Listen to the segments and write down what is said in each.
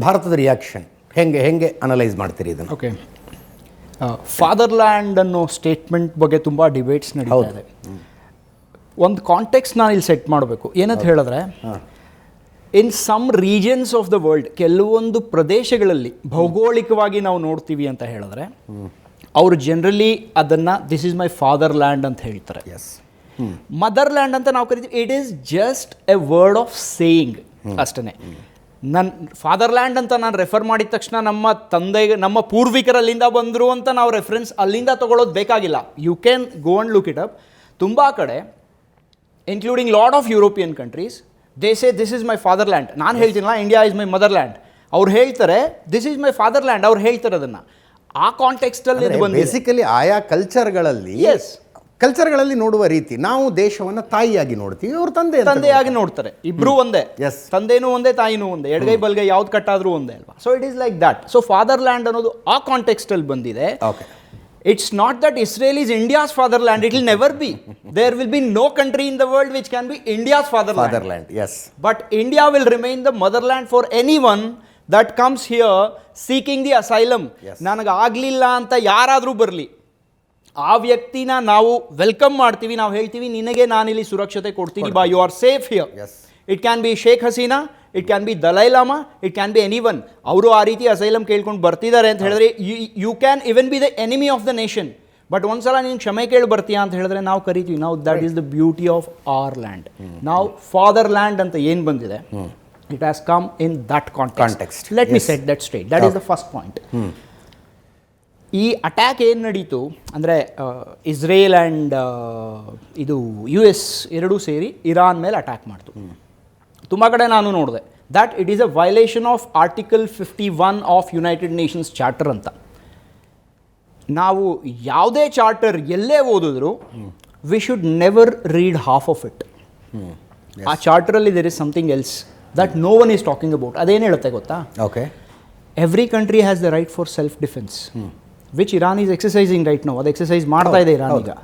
ಭಾರತದ ರಿಯಾಕ್ಷನ್ ಹೆಂಗೆ ಅನಲೈಸ್ ಮಾಡ್ತೀರಿ ಇದನ್ನು? ಓಕೆ, ಫಾದರ್ಲ್ಯಾಂಡ್ ಅನ್ನೋ ಸ್ಟೇಟ್ಮೆಂಟ್ ಬಗ್ಗೆ ತುಂಬ ಡಿಬೇಟ್ಸ್ ನಡೀತಾ ಇದೆ. ಒಂದು ಕಾಂಟೆಕ್ಸ್ಟ್ ನಾನು ಇಲ್ಲಿ ಸೆಟ್ ಮಾಡಬೇಕು. ಏನಂತ ಹೇಳಿದ್ರೆ, in some regions of the world, ಕೆಲವೊಂದು ಪ್ರದೇಶಗಳಲ್ಲಿ ಭೌಗೋಳಿಕವಾಗಿ ನಾವು ನೋಡ್ತೀವಿ ಅಂತ ಹೇಳಿದ್ರೆ, ಅವರು ಜನರಲಿ ಅದನ್ನು ದಿಸ್ ಈಸ್ ಮೈ ಫಾದರ್ಲ್ಯಾಂಡ್ ಅಂತ ಹೇಳ್ತಾರೆ. ಮದರ್ಲ್ಯಾಂಡ್ ಅಂತ ನಾವು ಕರಿತೀವಿ. It is just A word of saying ಅಷ್ಟೇ. ನನ್ನ ಫಾದರ್ಲ್ಯಾಂಡ್ ಅಂತ ನಾನು ರೆಫರ್ ಮಾಡಿದ ತಕ್ಷಣ ನಮ್ಮ ಪೂರ್ವಿಕರಲ್ಲಿಂದ ಬಂದರು ಅಂತ ನಾವು ರೆಫರೆನ್ಸ್ ಅಲ್ಲಿಂದ ತೊಗೊಳ್ಳೋದು ಬೇಕಾಗಿಲ್ಲ. You can go and look it up. ತುಂಬ ಕಡೆ including lot of European countries, they say this is my fatherland. ನಾನು ಹೇಳ್ತೀನಲ್ಲ ಇಂಡಿಯಾ ಇಸ್ ಮೈ ಮದರ್ಲ್ಯಾಂಡ್, ಅವ್ರು ಹೇಳ್ತಾರೆ ದಿಸ್ ಈಸ್ ಮೈ ಫಾದರ್ಲ್ಯಾಂಡ್. ಅವ್ರು ಹೇಳ್ತಾರೆ ಅದನ್ನು ಆ ಕಾಂಟೆಕ್ಸ್ಟಲ್ಲಿ ಬೇಸಿಕಲಿ ಆಯಾ ಕಲ್ಚರ್ಗಳಲ್ಲಿ ನೋಡುವ ರೀತಿ. ನಾವು ದೇಶವನ್ನು ತಾಯಿಯಾಗಿ ನೋಡ್ತೀವಿ, ಅವರು ತಂದೆಯಾಗಿ ನೋಡ್ತಾರೆ. ಇಬ್ರು ಒಂದೇ, ತಂದೆನೂ ಒಂದೇ ತಾಯಿನೂ ಒಂದೇ, ಎಡಗೈ ಬಲ್ಗೈ ಯಾವ್ದು ಕಟ್ಟಾದ್ರೂ ಒಂದೇ ಅಲ್ವಾ. So it is like that. So fatherland ಅನ್ನೋದು ಆ ಕಾಂಟೆಕ್ಸ್ಟಲ್ಲಿ ಬಂದಿದೆ. It's not that Israel is India's fatherland. It will never be. There will be no country in the world which can be India's fatherland. Yes. But India will remain the motherland for anyone that comes here seeking the asylum. ನನಗೆ ಆಗಲಿಲ್ಲ ಅಂತ ಯಾರಾದರೂ ಬರಲಿ, ಆ ವ್ಯಕ್ತಿನ ನಾವು welcome ಮಾಡ್ತೀವಿ. ನಾವು ಹೇಳ್ತೀವಿ ನಿನಗೆ ನಾನಿಲ್ಲಿ ಸುರಕ್ಷತೆ ಕೊಡ್ತೀನಿ, ಬಾ, you are safe here. It can be Sheikh Hasina, it can be Dalai Lama, it can be anyone. ಅವರು ಆ ರೀತಿ ಅಸೈಲಮ್ ಕೇಳ್ಕೊಂಡು ಬರ್ತಿದ್ದಾರೆ ಅಂತ ಹೇಳಿದ್ರೆ, you can even be the enemy of the nation. But ಒಂದ್ಸಲ ನೀನು ಕ್ಷಮೆ ಕೇಳಿ ಬರ್ತೀಯಾ ಅಂತ ಹೇಳಿದ್ರೆ ನಾವು ಕರಿತೀವಿ, ನಾವು that is the beauty of our land. ನಾವು ಫಾದರ್ ಲ್ಯಾಂಡ್ ಅಂತ ಏನು ಬಂದಿದೆ, it has come in that context. Let me set that straight. That is the first point. ಈ ಅಟ್ಯಾಕ್ ಏನು ನಡೀತು ಅಂದರೆ, ಇಸ್ರೇಲ್ ಆ್ಯಂಡ್ ಇದು US ಎರಡೂ ಸೇರಿ ಇರಾನ್ ಮೇಲೆ ಅಟ್ಯಾಕ್ ಮಾಡ್ತು. ತುಂಬ ಕಡೆ ನಾನು ನೋಡಿದೆ that it is a violation of article 51 of united nations charter ಅಂತ. ನಾವು ಯಾವುದೇ ಚಾರ್ಟರ್ ಎಲ್ಲೇ ಓದಿದ್ರು we should never read half of it. ಆ ಚಾರ್ಟರಲ್ಲಿ there is something else that no one is talking about. ಅದೇನು ಹೇಳುತ್ತೆ ಗೊತ್ತಾ? Okay, every country has the right for self defence, which Iran is exercising right now. ಅದು exercise ಮಾಡ್ತಾ ಇದೆ Iran ಈಗ.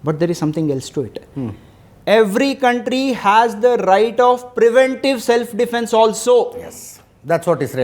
But there is something else to it. Every country has the right of preventive self-defense also. Yes, that's what Israel